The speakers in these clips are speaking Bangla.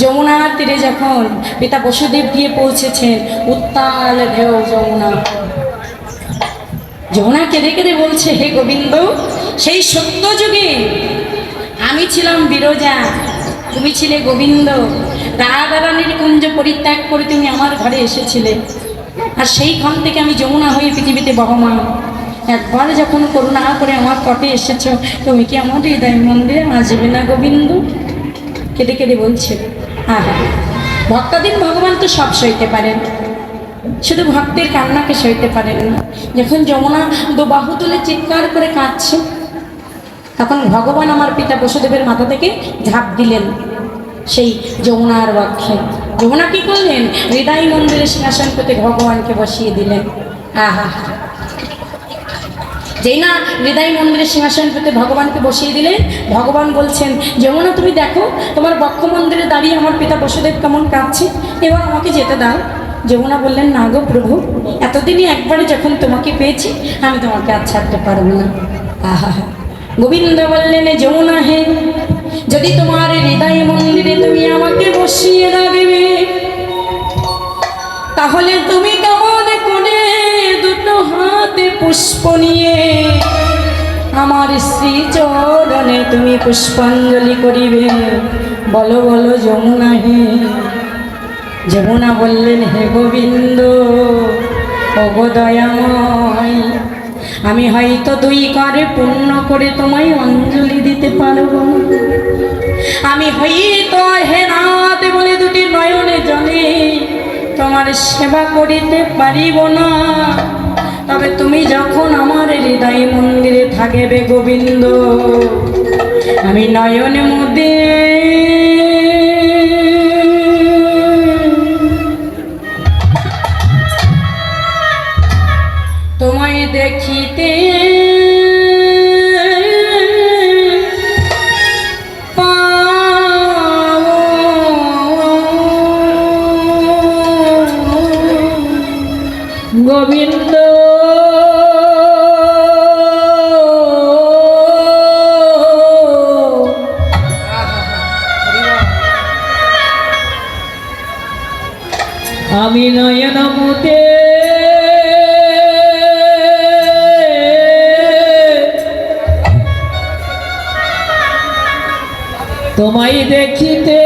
যমুনার তীরে যখন পিতা বসুদেব গিয়ে পৌঁছেছেন, উত্তাল ঢেউ যমুনা, যমুনা কেঁদে কেঁদে বলছে, হে গোবিন্দ, সেই সত্য যুগে আমি ছিলাম বিরজা, তুমি ছিলে গোবিন্দ। রাধারানীর কুঞ্জ পরিত্যাগ করে তুমি আমার ঘরে এসেছিলে, আর সেইখান থেকে আমি যমুনা হয়ে পৃথিবীতে বহমান। একবার যখন করুণা করে আমার তটে এসেছ, তুমি কি আমার হৃদয় মন্দিরে আসবে না গোবিন্দ? কেঁদে কেঁদে বলছে। হ্যাঁ হ্যাঁ, ভক্তাধীন ভগবান তো সব সইতে পারেন, শুধু ভক্তের কান্নাকে সইতে পারেন না। যখন যমুনা দুবাহু তুলে চিৎকার করে কাঁদছে, তখন ভগবান আমার পিতা বসুদেবের মাথা থেকে ঝাঁপ দিলেন সেই যমুনার বক্ষে। যমুনা কি করলেন? হৃদয় মন্দিরে সিংহাসন পেতে ভগবানকে বসিয়ে দিলেন। আহা, যেই না হৃদয় মন্দিরে সিংহাসন পেতে ভগবানকে বসিয়ে দিলেন, ভগবান বলছেন, যমুনা তুমি দেখো তোমার বক্ষ মন্দিরে দাঁড়িয়ে আমার পিতা বসুদেব কেমন কাঁদছে, এবার আমাকে যেতে দাও। যমুনা বললেন, না গো প্রভু, এতদিনই একবারে যখন তোমাকে পেয়েছি, আমি তোমাকে আর ছাড়তে পারবো না। আহা, গোবিন্দ বললেন, যমুনা হে, যদি তোমার হৃদয় মন্দিরে তুমি আমাকে বসিয়ে রাখবে, তাহলে তুমি কেমন করে দুটো হাতে পুষ্প নিয়ে আমার শ্রী চরণে তুমি পুষ্পাঞ্জলি করিবে? বলো বলো যমুনা হে। যমুনা বললেন, হে গোবিন্দ, ওগো দয়াময়, আমি হয়তো দুই করে পূর্ণ করে তোমায় অঞ্জলি দিতে পারব, আমি হয়তো হে নাথ বলে দুটি নয়নে জলে তোমার সেবা করিতে পারিব না। তবে তুমি যখন আমার হৃদয় মন্দিরে থাকবে গোবিন্দ, আমি নয়নে মধ্যে তোমায় দেখিতে গোবিন্দ। আমি নয়ন মুতে তোমায় দেখিতে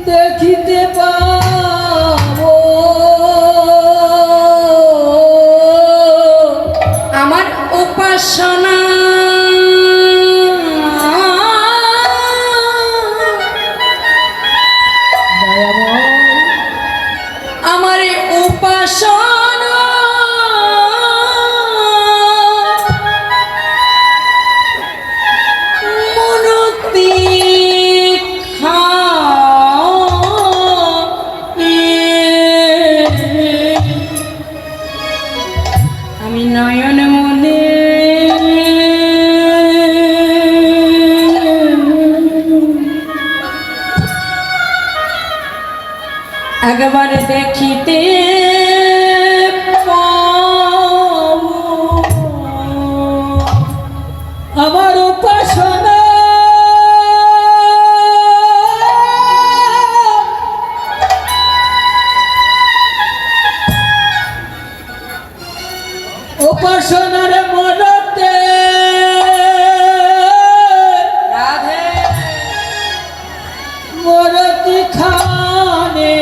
দেখিতে পাবো, আমার উপাসনা আমার উপাসনা মনতি আমি নয়ন মনে একবার দেখিতে আমার উপাসনা উপাসনার মনতে রাধে মরতি খানে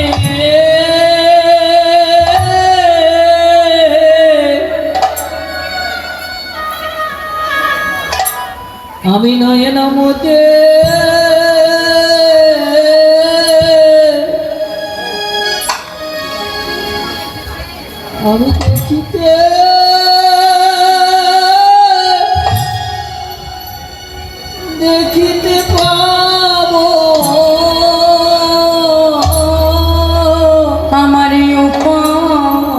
আমি নয়ন মতে আমি দেখিতে দেখিতে পাবো আমার উপাসনা।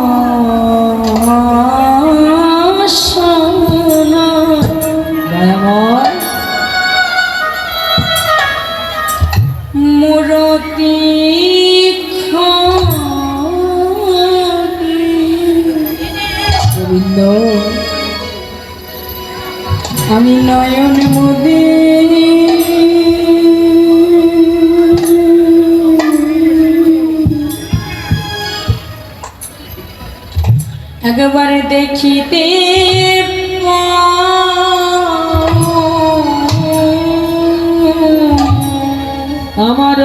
মূরতি গোবিন্দ, আমি নয়ন মুদে একবার দেখিতে পাও আমার